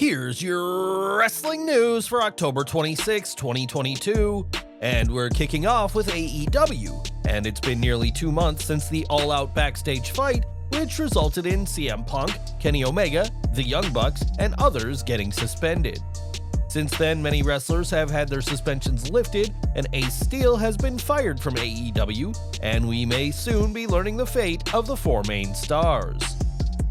Here's your wrestling news for October 26, 2022, and we're kicking off with AEW, and it's been nearly 2 months since the all-out backstage fight, which resulted in CM Punk, Kenny Omega, the Young Bucks, and others getting suspended. Since then, many wrestlers have had their suspensions lifted, and Ace Steel has been fired from AEW, and we may soon be learning the fate of the 4 main stars.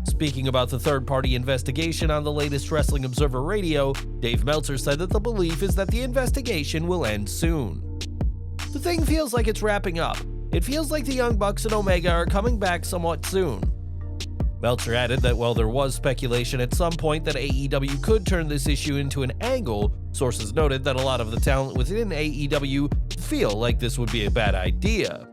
Speaking about the third-party investigation on the latest Wrestling Observer Radio, Dave Meltzer said that the belief is that the investigation will end soon. The thing feels like it's wrapping up. It feels like the Young Bucks and Omega are coming back somewhat soon. Meltzer added that while there was speculation at some point that AEW could turn this issue into an angle, sources noted that a lot of the talent within AEW feel like this would be a bad idea.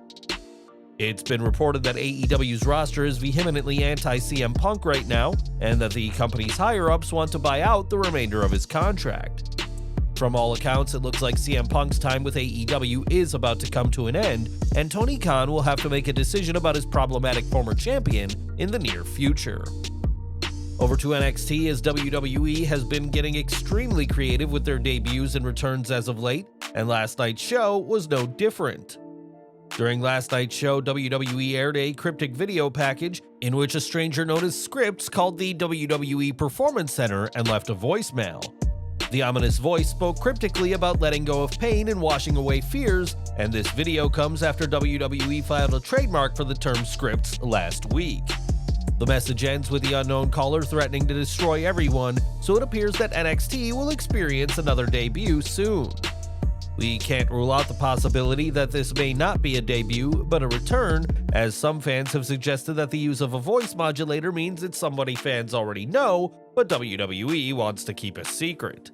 It's been reported that AEW's roster is vehemently anti-CM Punk right now, and that the company's higher-ups want to buy out the remainder of his contract. From all accounts, it looks like CM Punk's time with AEW is about to come to an end, and Tony Khan will have to make a decision about his problematic former champion in the near future. Over to NXT, as WWE has been getting extremely creative with their debuts and returns as of late, and last night's show was no different. During last night's show, WWE aired a Cryptic video package in which a stranger known as Scripts called the WWE Performance Center and left a voicemail. The ominous voice spoke cryptically about letting go of pain and washing away fears, and this video comes after WWE filed a trademark for the term scripts last week. The message ends with the unknown caller threatening to destroy everyone, so it appears that NXT will experience another debut soon. We can't rule out the possibility that this may not be a debut, but a return, as some fans have suggested that the use of a voice modulator means it's somebody fans already know, but WWE wants to keep a secret.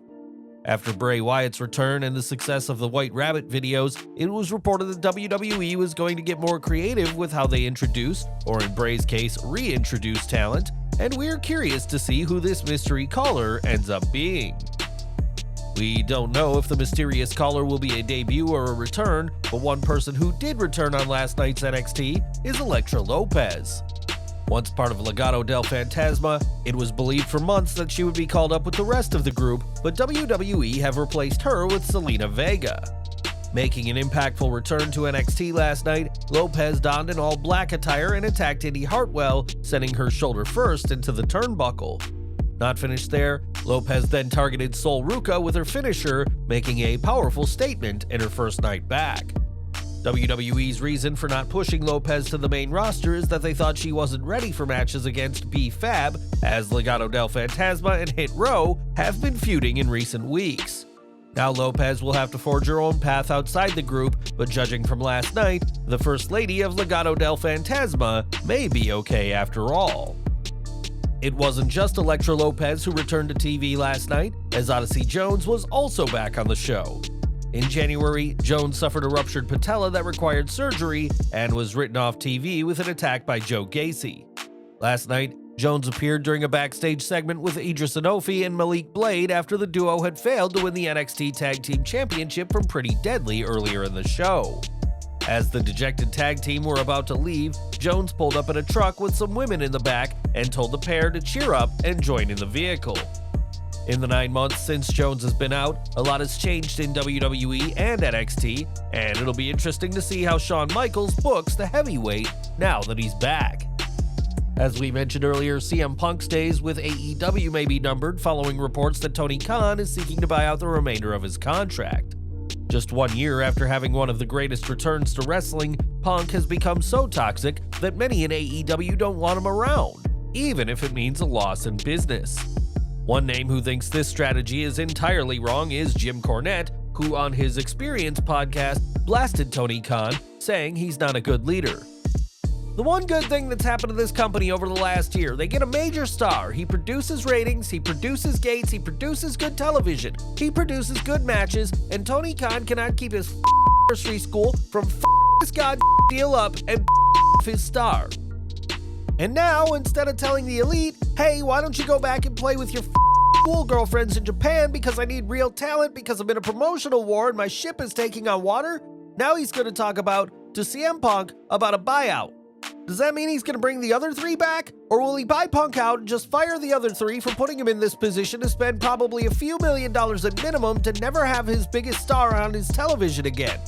After Bray Wyatt's return and the success of the White Rabbit videos, it was reported that WWE was going to get more creative with how they introduce, or in Bray's case, reintroduce talent, and we're curious to see who this mystery caller ends up being. We don't know if the mysterious caller will be a debut or a return, but one person who did return on last night's NXT is Elektra Lopez. Once part of Legado del Fantasma, it was believed for months that she would be called up with the rest of the group, but WWE have replaced her with Zelina Vega. Making an impactful return to NXT last night, Lopez donned an all-black attire and attacked Indy Hartwell, sending her shoulder first into the turnbuckle. Not finished there, Lopez then targeted Sol Ruca with her finisher, making a powerful statement in her first night back. WWE's reason for not pushing Lopez to the main roster is that they thought she wasn't ready for matches against B-Fab, as Legado del Fantasma and Hit Row have been feuding in recent weeks. Now Lopez will have to forge her own path outside the group, but judging from last night, the First Lady of Legado del Fantasma may be okay after all. It wasn't just Elektra Lopez who returned to TV last night, as Odyssey Jones was also back on the show. In January, Jones suffered a ruptured patella that required surgery and was written off TV with an attack by Joe Gacy. Last night, Jones appeared during a backstage segment with Idris Enofi and Malik Blade after the duo had failed to win the NXT Tag Team Championship from Pretty Deadly earlier in the show. As the dejected tag team were about to leave, Jones pulled up in a truck with some women in the back and told the pair to cheer up and join in the vehicle. In the 9 months since Jones has been out, a lot has changed in WWE and NXT, and it'll be interesting to see how Shawn Michaels books the heavyweight now that he's back. As we mentioned earlier, CM Punk's days with AEW may be numbered following reports that Tony Khan is seeking to buy out the remainder of his contract. Just 1 year after having one of the greatest returns to wrestling, Punk has become so toxic that many in AEW don't want him around, even if it means a loss in business. One name who thinks this strategy is entirely wrong is Jim Cornette, who on his Experience podcast blasted Tony Khan, saying he's not a good leader. The one good thing that's happened to this company over the last year, they get a major star. He produces ratings, he produces gates, he produces good television, he produces good matches, and Tony Khan cannot keep his nursery school from this deal up and his star. And now, instead of telling the elite, hey, why don't you go back and play with your school girlfriends in Japan because I need real talent because I'm in a promotional war and my ship is taking on water, now he's going to talk to CM Punk about a buyout. Does that mean he's going to bring the other 3 back? Or will he buy Punk out and just fire the other 3 for putting him in this position to spend probably a few $1 million at minimum to never have his biggest star on his television again?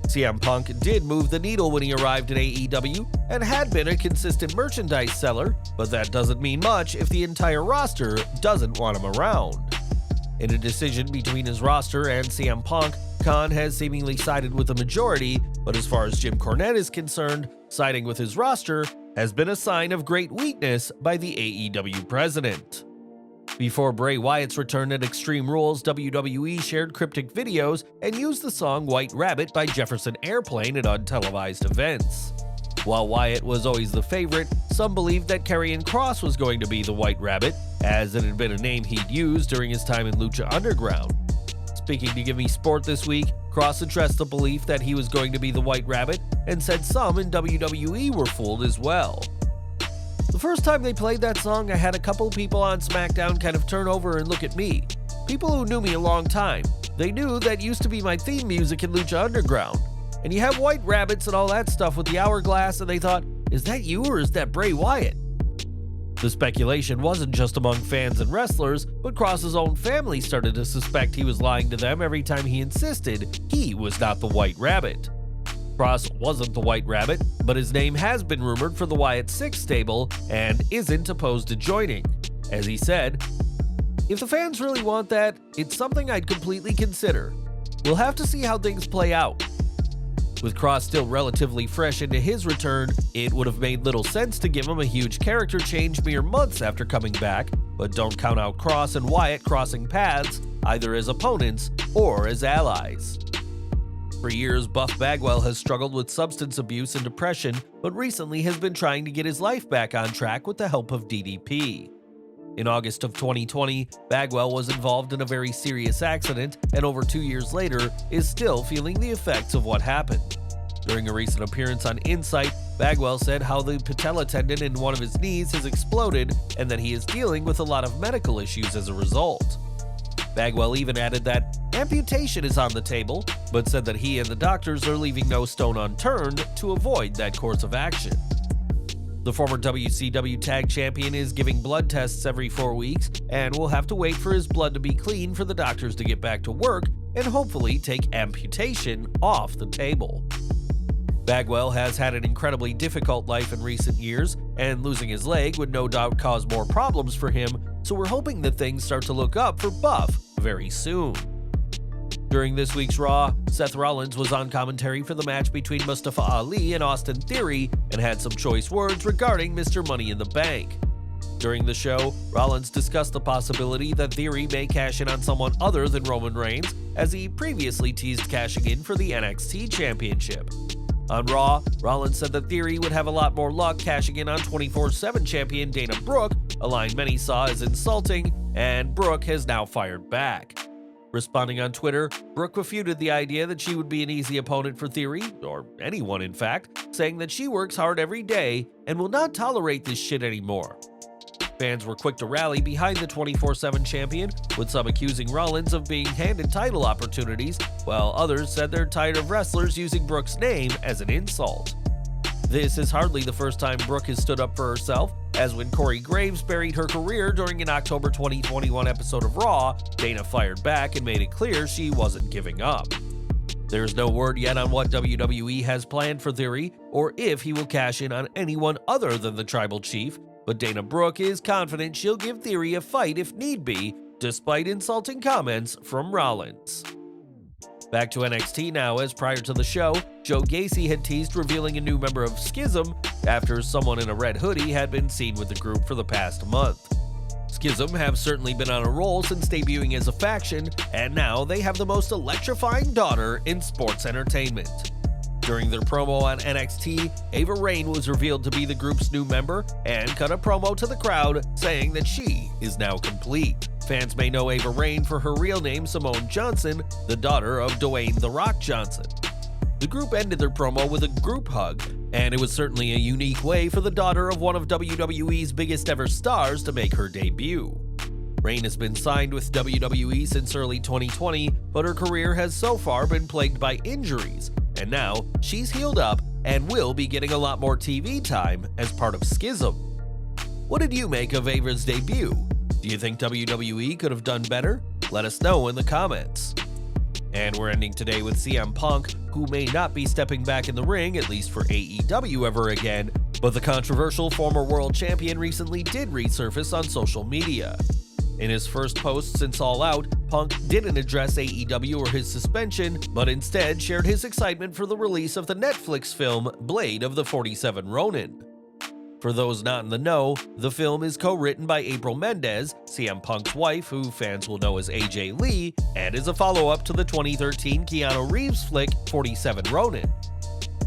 CM Punk did move the needle when he arrived at AEW and had been a consistent merchandise seller, but that doesn't mean much if the entire roster doesn't want him around. In a decision between his roster and CM Punk, Khan has seemingly sided with the majority, but as far as Jim Cornette is concerned, siding with his roster has been a sign of great weakness by the AEW president. Before Bray Wyatt's return at Extreme Rules, WWE shared Cryptic videos and used the song White Rabbit by Jefferson Airplane at untelevised events. While Wyatt was always the favorite, some believed that Karrion Kross was going to be the White Rabbit, as it had been a name he'd used during his time in Lucha Underground. Speaking to Give Me Sport this week, Kross addressed the belief that he was going to be the White Rabbit and said some in WWE were fooled as well. The first time they played that song, I had a couple people on SmackDown kind of turn over and look at me. People who knew me a long time. They knew that used to be my theme music in Lucha Underground. And you have white rabbits and all that stuff with the hourglass, and they thought, is that you or is that Bray Wyatt? The speculation wasn't just among fans and wrestlers, but Kross's own family started to suspect he was lying to them every time he insisted he was not the White Rabbit. Kross wasn't the White Rabbit, but his name has been rumored for the Wyatt6 stable and isn't opposed to joining. As he said, "If the fans really want that, it's something I'd completely consider. We'll have to see how things play out." With Kross still relatively fresh into his return, it would have made little sense to give him a huge character change mere months after coming back, but don't count out Kross and Wyatt crossing paths, either as opponents or as allies. For years, Buff Bagwell has struggled with substance abuse and depression, but recently has been trying to get his life back on track with the help of DDP. In August of 2020, Bagwell was involved in a very serious accident and over 2 years later is still feeling the effects of what happened. During a recent appearance on Insight, Bagwell said how the patella tendon in one of his knees has exploded and that he is dealing with a lot of medical issues as a result. Bagwell even added that amputation is on the table, but said that he and the doctors are leaving no stone unturned to avoid that course of action. The former WCW Tag Champion is giving blood tests every 4 weeks and will have to wait for his blood to be clean for the doctors to get back to work and hopefully take amputation off the table. Bagwell has had an incredibly difficult life in recent years, and losing his leg would no doubt cause more problems for him, so we're hoping that things start to look up for Buff very soon. During this week's Raw, Seth Rollins was on commentary for the match between Mustafa Ali and Austin Theory and had some choice words regarding Mr. Money in the Bank. During the show, Rollins discussed the possibility that Theory may cash in on someone other than Roman Reigns, as he previously teased cashing in for the NXT Championship. On Raw, Rollins said that Theory would have a lot more luck cashing in on 24/7 champion Dana Brooke, a line many saw as insulting, and Brooke has now fired back. Responding on Twitter, Brooke refuted the idea that she would be an easy opponent for Theory, or anyone in fact, saying that she works hard every day and will not tolerate this shit anymore. Fans were quick to rally behind the 24/7 champion, with some accusing Rollins of being handed title opportunities, while others said they're tired of wrestlers using Brooke's name as an insult. This is hardly the first time Brooke has stood up for herself, as when Corey Graves buried her career during an October 2021 episode of Raw, Dana fired back and made it clear she wasn't giving up. There's no word yet on what WWE has planned for Theory, or if he will cash in on anyone other than the Tribal Chief, but Dana Brooke is confident she'll give Theory a fight if need be, despite insulting comments from Rollins. Back to NXT now, as prior to the show, Joe Gacy had teased revealing a new member of Schism after someone in a red hoodie had been seen with the group for the past month. Schism have certainly been on a roll since debuting as a faction, and now they have the most electrifying daughter in sports entertainment. During their promo on NXT, Ava Raine was revealed to be the group's new member and cut a promo to the crowd saying that she is now complete. Fans may know Ava Raine for her real name, Simone Johnson, the daughter of Dwayne "The Rock" Johnson. The group ended their promo with a group hug, and it was certainly a unique way for the daughter of one of WWE's biggest ever stars to make her debut. Raine has been signed with WWE since early 2020, but her career has so far been plagued by injuries, and now she's healed up and will be getting a lot more TV time as part of Schism. What did you make of Ava's debut? Do you think WWE could have done better? Let us know in the comments. And we're ending today with CM Punk, who may not be stepping back in the ring, at least for AEW ever again, but the controversial former world champion recently did resurface on social media. In his first post since All Out, Punk didn't address AEW or his suspension, but instead shared his excitement for the release of the Netflix film Blade of the 47 Ronin. For those not in the know, the film is co-written by April Mendez, CM Punk's wife, who fans will know as AJ Lee, and is a follow-up to the 2013 Keanu Reeves flick 47 Ronin.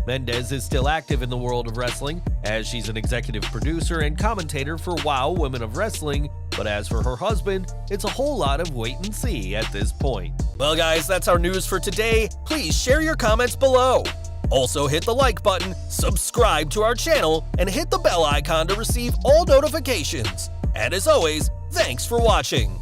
Mendez is still active in the world of wrestling, as she's an executive producer and commentator for WOW Women of Wrestling, but as for her husband, it's a whole lot of wait and see at this point. Well guys, that's our news for today. Please share your comments below. Also hit the like button, subscribe to our channel, and hit the bell icon to receive all notifications. And as always, thanks for watching.